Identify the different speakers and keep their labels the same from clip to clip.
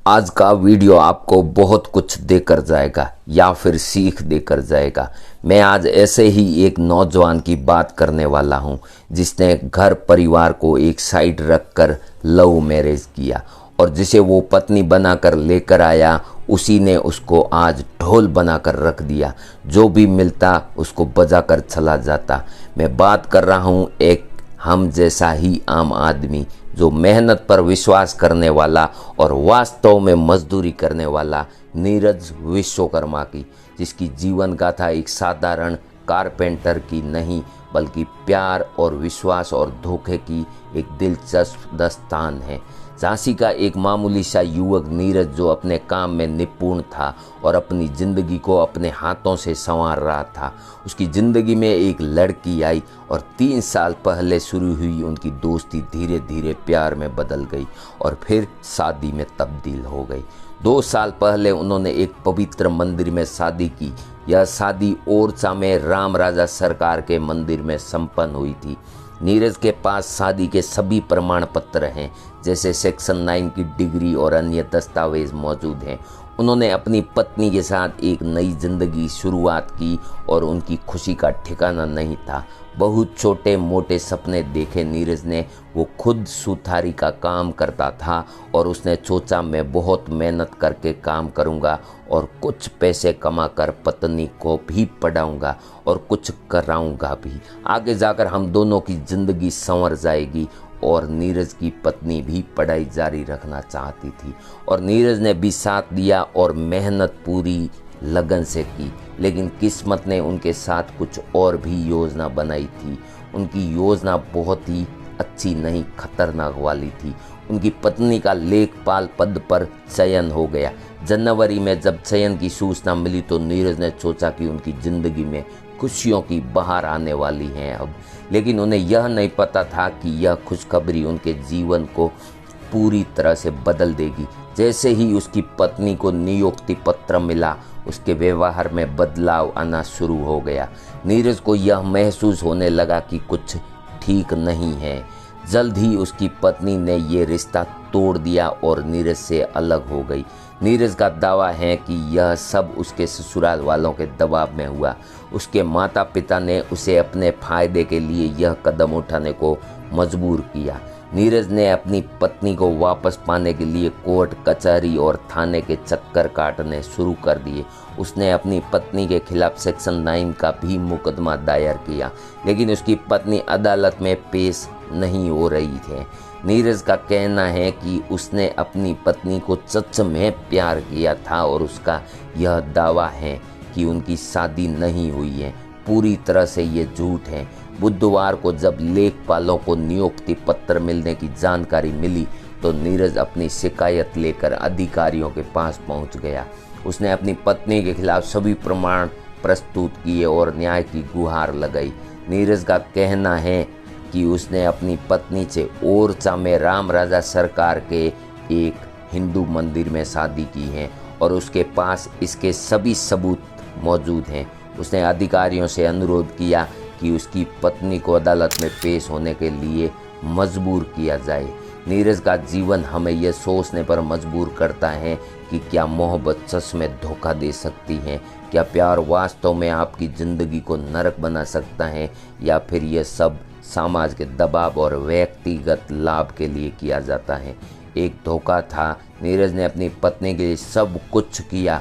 Speaker 1: आज का वीडियो आपको बहुत कुछ देकर जाएगा या फिर सीख देकर जाएगा। मैं आज ऐसे ही एक नौजवान की बात करने वाला हूं जिसने घर परिवार को एक साइड रखकर लव मैरिज किया और जिसे वो पत्नी बनाकर लेकर आया उसी ने उसको आज ढोल बनाकर रख दिया। जो भी मिलता उसको बजाकर चला जाता। मैं बात कर रहा हूं एक हम जैसा ही आम आदमी जो मेहनत पर विश्वास करने वाला और वास्तव में मजदूरी करने वाला नीरज विश्वकर्मा की, जिसकी जीवन गाथा एक साधारण कारपेंटर की नहीं बल्कि प्यार और विश्वास और धोखे की एक दिलचस्प दास्तान है। झांसी का एक मामूली सा युवक नीरज जो अपने काम में निपुण था और अपनी ज़िंदगी को अपने हाथों से संवार रहा था। उसकी ज़िंदगी में एक लड़की आई और 3 साल पहले शुरू हुई उनकी दोस्ती धीरे धीरे प्यार में बदल गई और फिर शादी में तब्दील हो गई। 2 साल पहले उन्होंने एक पवित्र मंदिर में शादी की। यह शादी ओरछा में राम राजा सरकार के मंदिर में संपन्न हुई थी। नीरज के पास शादी के सभी प्रमाण पत्र हैं, जैसे सेक्शन 9 की डिग्री और अन्य दस्तावेज मौजूद हैं। उन्होंने अपनी पत्नी के साथ एक नई जिंदगी शुरुआत की और उनकी खुशी का ठिकाना नहीं था। बहुत छोटे मोटे सपने देखे नीरज ने। वो खुद सुथारी का काम करता था और उसने सोचा मैं बहुत मेहनत करके काम करूंगा और कुछ पैसे कमाकर पत्नी को भी पढ़ाऊंगा और कुछ कराऊंगा भी। आगे जाकर हम दोनों की ज़िंदगी संवर जाएगी। और नीरज की पत्नी भी पढ़ाई जारी रखना चाहती थी और नीरज ने भी साथ दिया और मेहनत पूरी लगन से की। लेकिन किस्मत ने उनके साथ कुछ और भी योजना बनाई थी। उनकी योजना बहुत ही अच्छी नहीं, खतरनाक वाली थी। उनकी पत्नी का लेखपाल पद पर चयन हो गया। जनवरी में जब चयन की सूचना मिली तो नीरज ने सोचा कि उनकी ज़िंदगी में खुशियों की बहार आने वाली है अब। लेकिन उन्हें यह नहीं पता था कि यह खुशखबरी उनके जीवन को पूरी तरह से बदल देगी। जैसे ही उसकी पत्नी को नियुक्ति पत्र मिला उसके व्यवहार में बदलाव आना शुरू हो गया। नीरज को यह महसूस होने लगा कि कुछ ठीक नहीं है। जल्द ही उसकी पत्नी ने ये रिश्ता तोड़ दिया और नीरज से अलग हो गई। नीरज का दावा है कि यह सब उसके ससुराल वालों के दबाव में हुआ। उसके माता पिता ने उसे अपने फायदे के लिए यह कदम उठाने को मजबूर किया। नीरज ने अपनी पत्नी को वापस पाने के लिए कोर्ट कचहरी और थाने के चक्कर काटने शुरू कर दिए। उसने अपनी पत्नी के खिलाफ सेक्शन 9 का भी मुकदमा दायर किया, लेकिन उसकी पत्नी अदालत में पेश नहीं हो रही है। नीरज का कहना है कि उसने अपनी पत्नी को सच में प्यार किया था और उसका यह दावा है कि उनकी शादी नहीं हुई है। पूरी तरह से ये झूठ है। बुधवार को जब लेखपालों को नियुक्ति पत्र मिलने की जानकारी मिली तो नीरज अपनी शिकायत लेकर अधिकारियों के पास पहुंच गया। उसने अपनी पत्नी के खिलाफ सभी प्रमाण प्रस्तुत किए और न्याय की गुहार लगाई। नीरज का कहना है कि उसने अपनी पत्नी से ओरछा में राम राजा सरकार के एक हिंदू मंदिर में शादी की है और उसके पास इसके सभी सबूत मौजूद हैं। उसने अधिकारियों से अनुरोध किया कि उसकी पत्नी को अदालत में पेश होने के लिए मजबूर किया जाए। नीरज का जीवन हमें यह सोचने पर मजबूर करता है कि क्या मोहब्बत सच में धोखा दे सकती है? क्या प्यार वास्तव में आपकी ज़िंदगी को नरक बना सकता है, या फिर यह सब समाज के दबाव और व्यक्तिगत लाभ के लिए किया जाता है? एक धोखा था। नीरज ने अपनी पत्नी के लिए सब कुछ किया,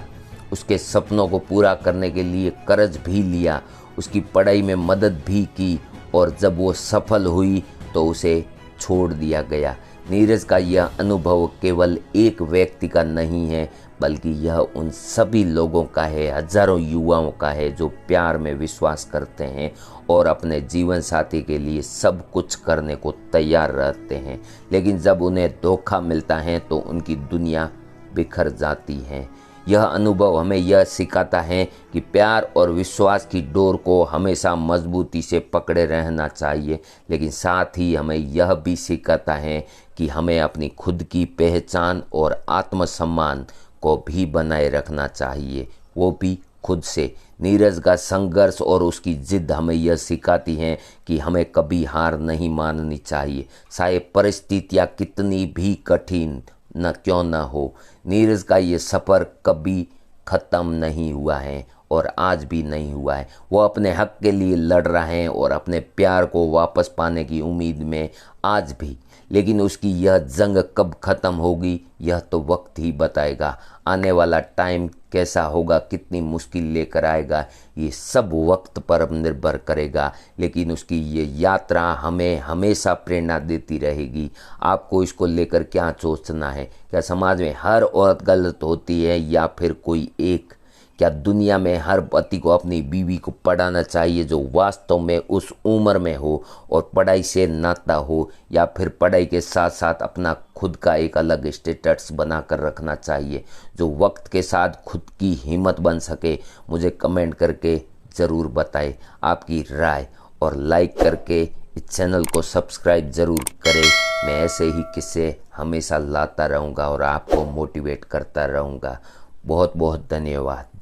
Speaker 1: उसके सपनों को पूरा करने के लिए कर्ज भी लिया, उसकी पढ़ाई में मदद भी की और जब वो सफल हुई तो उसे छोड़ दिया गया। नीरज का यह अनुभव केवल एक व्यक्ति का नहीं है बल्कि यह उन सभी लोगों का है, हजारों युवाओं का है जो प्यार में विश्वास करते हैं और अपने जीवन साथी के लिए सब कुछ करने को तैयार रहते हैं, लेकिन जब उन्हें धोखा मिलता है तो उनकी दुनिया बिखर जाती है। यह अनुभव हमें यह सिखाता है कि प्यार और विश्वास की डोर को हमेशा मजबूती से पकड़े रहना चाहिए, लेकिन साथ ही हमें यह भी सिखाता है कि हमें अपनी खुद की पहचान और आत्मसम्मान को भी बनाए रखना चाहिए, वो भी खुद से। नीरज का संघर्ष और उसकी जिद हमें यह सिखाती हैं कि हमें कभी हार नहीं माननी चाहिए। चाहे परिस्थितियाँ कितनी भी कठिन न क्यों न हो, नीरज का ये सफ़र कभी ख़त्म नहीं हुआ है और आज भी नहीं हुआ है। वो अपने हक के लिए लड़ रहे हैं और अपने प्यार को वापस पाने की उम्मीद में आज भी। लेकिन उसकी यह जंग कब ख़त्म होगी यह तो वक्त ही बताएगा। आने वाला टाइम कैसा होगा, कितनी मुश्किल लेकर आएगा, ये सब वक्त पर निर्भर करेगा। लेकिन उसकी ये यात्रा हमें हमेशा प्रेरणा देती रहेगी। आपको इसको लेकर क्या सोचना है? क्या समाज में हर औरत गलत होती है या फिर कोई एक? क्या दुनिया में हर पति को अपनी बीवी को पढ़ाना चाहिए जो वास्तव में उस उम्र में हो और पढ़ाई से नाता हो, या फिर पढ़ाई के साथ साथ अपना खुद का एक अलग स्टेटस बना कर रखना चाहिए जो वक्त के साथ खुद की हिम्मत बन सके? मुझे कमेंट करके ज़रूर बताएं आपकी राय, और लाइक करके इस चैनल को सब्सक्राइब ज़रूर करें। मैं ऐसे ही किस्से हमेशा लाता रहूँगा और आपको मोटिवेट करता रहूँगा। बहुत बहुत धन्यवाद।